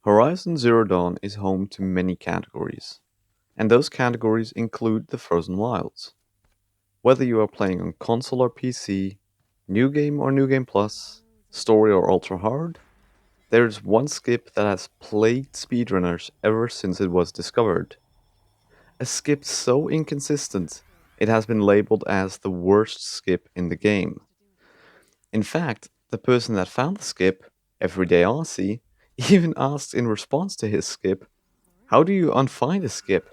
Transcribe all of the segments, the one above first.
Horizon Zero Dawn is home to many categories, and those categories include the Frozen Wilds. Whether you are playing on console or PC, New Game or New Game Plus, Story or Ultra Hard, there's one skip that has plagued speedrunners ever since it was discovered. A skip so inconsistent, it has been labeled as the worst skip in the game. In fact, the person that found the skip, Everyday Aussie, even asked in response to his skip, how do you unfind a skip?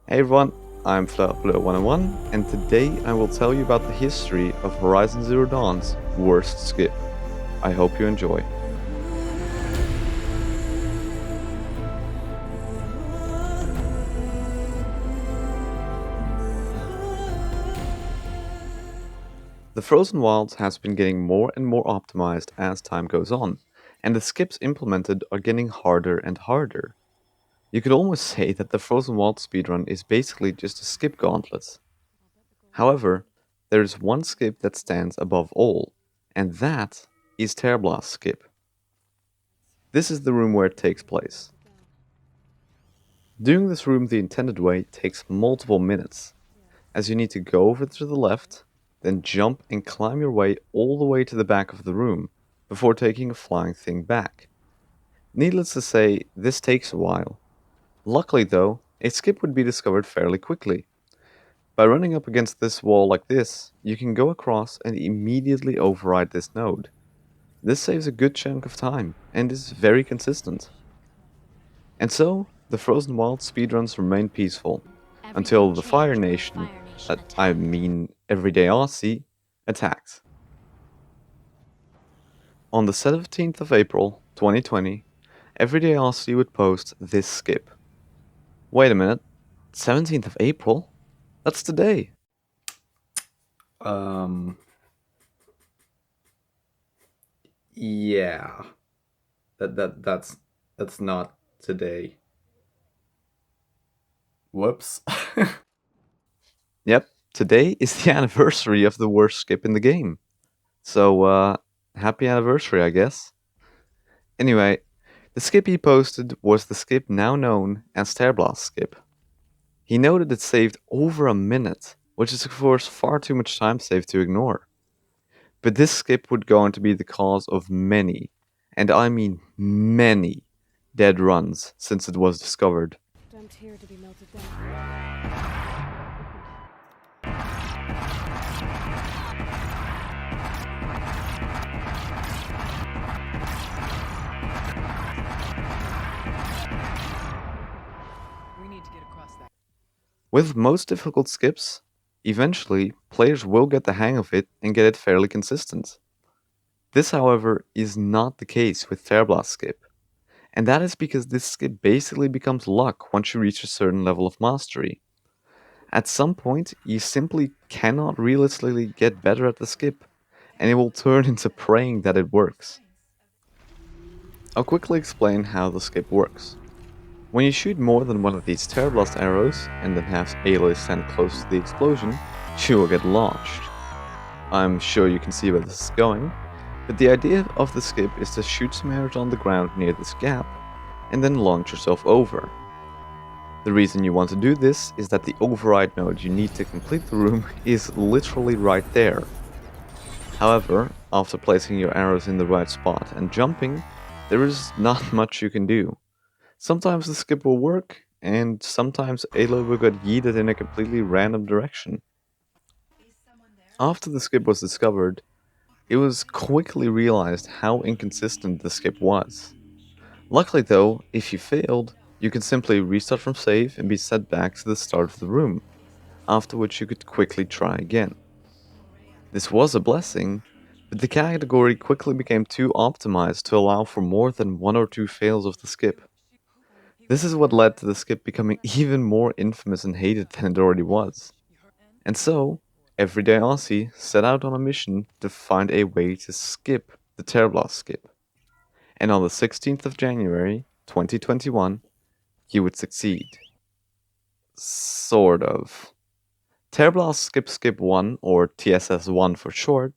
Hey everyone, I'm Fleur101, and today I will tell you about the history of Horizon Zero Dawn's worst skip. I hope you enjoy. The Frozen Wilds has been getting more and more optimized as time goes on, and the skips implemented are getting harder and harder. You could almost say that the Frozen Wilds speedrun is basically just a skip gauntlet. However, there is one skip that stands above all, and that is Terrorblast Skip. This is the room where it takes place. Doing this room the intended way takes multiple minutes, as you need to go over to the left, then jump and climb your way all the way to the back of the room, before taking a flying thing back. Needless to say, this takes a while. Luckily though, a skip would be discovered fairly quickly. By running up against this wall like this, you can go across and immediately override this node. This saves a good chunk of time, and is very consistent. And so, the Frozen Wild speedruns remain peaceful, until the Fire Nation, I mean Everyday Aussie, attacked. On the 17th of April, 2020, Everyday Aussie would post this skip. Wait a minute, 17th of April? That's today. Um, yeah. That's not today. Whoops. Yep, today is the anniversary of the worst skip in the game. So, happy anniversary, I guess. Anyway, the skip he posted was the skip now known as Terrorblast Skip. He noted it saved over a minute, which is of course far too much time saved to ignore. But this skip would go on to be the cause of many, and I mean many, dead runs since it was discovered. Dumped here to be melted down. We need to get across that. With most difficult skips, eventually players will get the hang of it and get it fairly consistent. This, however, is not the case with Fairblastscape Skip, and that is because this skip basically becomes luck once you reach a certain level of mastery. At some point, you simply cannot realistically get better at the skip, and it will turn into praying that it works. I'll quickly explain how the skip works. When you shoot more than one of these Terrorblast arrows and then have Aloy stand close to the explosion, she will get launched. I'm sure you can see where this is going, but the idea of the skip is to shoot some arrows on the ground near this gap, and then launch yourself over. The reason you want to do this is that the override node you need to complete the room is literally right there. However, after placing your arrows in the right spot and jumping, there is not much you can do. Sometimes the skip will work, and sometimes Aloy will get yeeted in a completely random direction. After the skip was discovered, it was quickly realized how inconsistent the skip was. Luckily though, if you failed, you could simply restart from save and be set back to the start of the room, after which you could quickly try again. This was a blessing, but the category quickly became too optimized to allow for more than one or two fails of the skip. This is what led to the skip becoming even more infamous and hated than it already was. And so, Everyday Aussie set out on a mission to find a way to skip the Terrorblast skip. And on the 16th of January, 2021, he would succeed. Sort of. Terrorblast Skip 1, or TSS1 for short,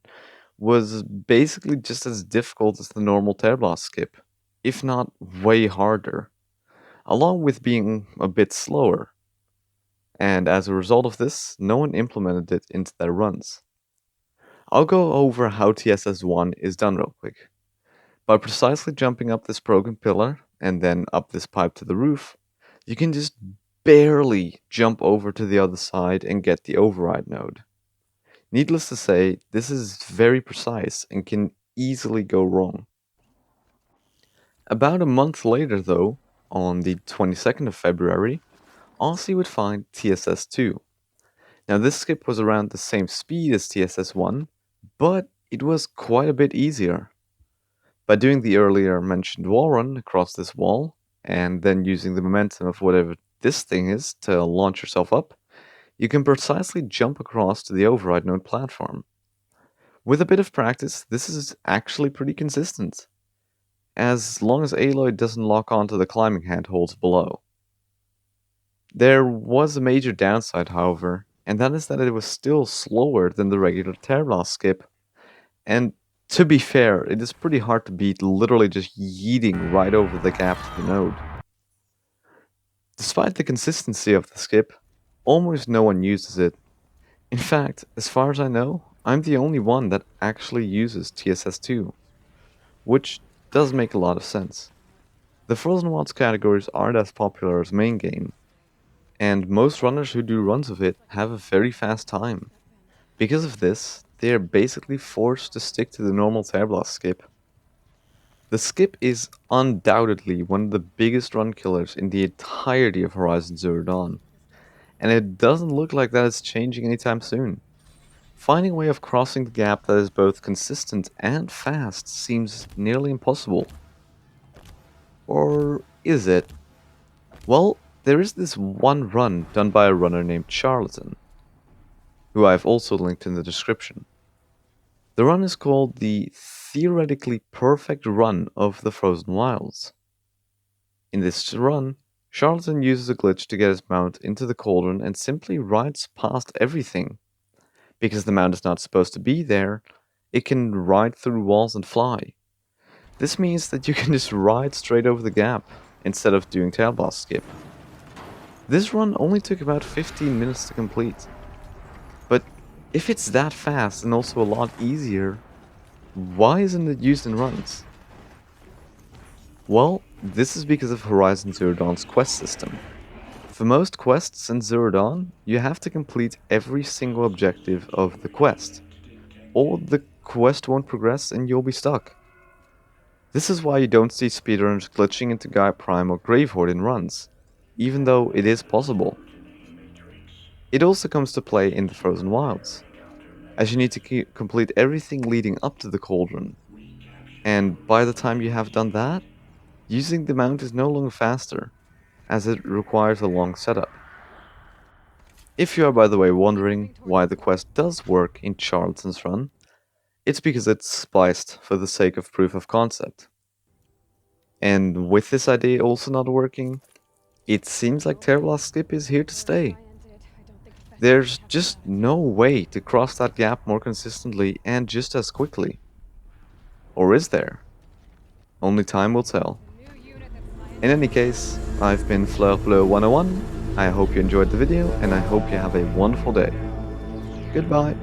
was basically just as difficult as the normal Terrorblast skip, if not way harder, along with being a bit slower. And as a result of this, no one implemented it into their runs. I'll go over how TSS1 is done real quick. By precisely jumping up this broken pillar and then up this pipe to the roof, you can just barely jump over to the other side and get the override node. Needless to say, this is very precise and can easily go wrong. About a month later though, on the 22nd of February, Aussie would find TSS2. Now this skip was around the same speed as TSS1, but it was quite a bit easier. By doing the earlier mentioned wall run across this wall, and then using the momentum of whatever this thing is to launch yourself up, you can precisely jump across to the override node platform. With a bit of practice, this is actually pretty consistent, as long as Aloy doesn't lock onto the climbing handholds below. There was a major downside, however, and that is that it was still slower than the regular Terrorblast Skip, and to be fair, it is pretty hard to beat literally just yeeting right over the gap to the node. Despite the consistency of the skip, almost no one uses it. In fact, as far as I know, I'm the only one that actually uses TSS2, which does make a lot of sense. The Frozen Wilds categories aren't as popular as main game, and most runners who do runs of it have a very fast time. Because of this, they are basically forced to stick to the normal Terrorblast skip. The skip is undoubtedly one of the biggest run killers in the entirety of Horizon Zero Dawn, and it doesn't look like that is changing anytime soon. Finding a way of crossing the gap that is both consistent and fast seems nearly impossible. Or is it? Well, there is this one run done by a runner named Charlatan, who I've also linked in the description. The run is called the theoretically perfect run of the Frozen Wilds. In this run, Charlatan uses a glitch to get his mount into the cauldron and simply rides past everything. Because the mount is not supposed to be there, it can ride through walls and fly. This means that you can just ride straight over the gap, instead of doing Terrorblast Skip. This run only took about 15 minutes to complete. But if it's that fast and also a lot easier, why isn't it used in runs? Well, this is because of Horizon Zero Dawn's quest system. For most quests in Zero Dawn, you have to complete every single objective of the quest, or the quest won't progress and you'll be stuck. This is why you don't see speedrunners glitching into Gaia Prime or Gravehorde in runs, even though it is possible. It also comes to play in the Frozen Wilds, as you need to complete everything leading up to the cauldron, and by the time you have done that, using the mount is no longer faster, as it requires a long setup. If you are, by the way, wondering why the quest does work in Charlatan's run, it's because it's spliced for the sake of proof of concept. And with this idea also not working, it seems like Terrorblast Skip is here to stay. There's just no way to cross that gap more consistently and just as quickly. Or is there? Only time will tell. In any case, I've been Fleurbleu101, I hope you enjoyed the video and I hope you have a wonderful day. Goodbye.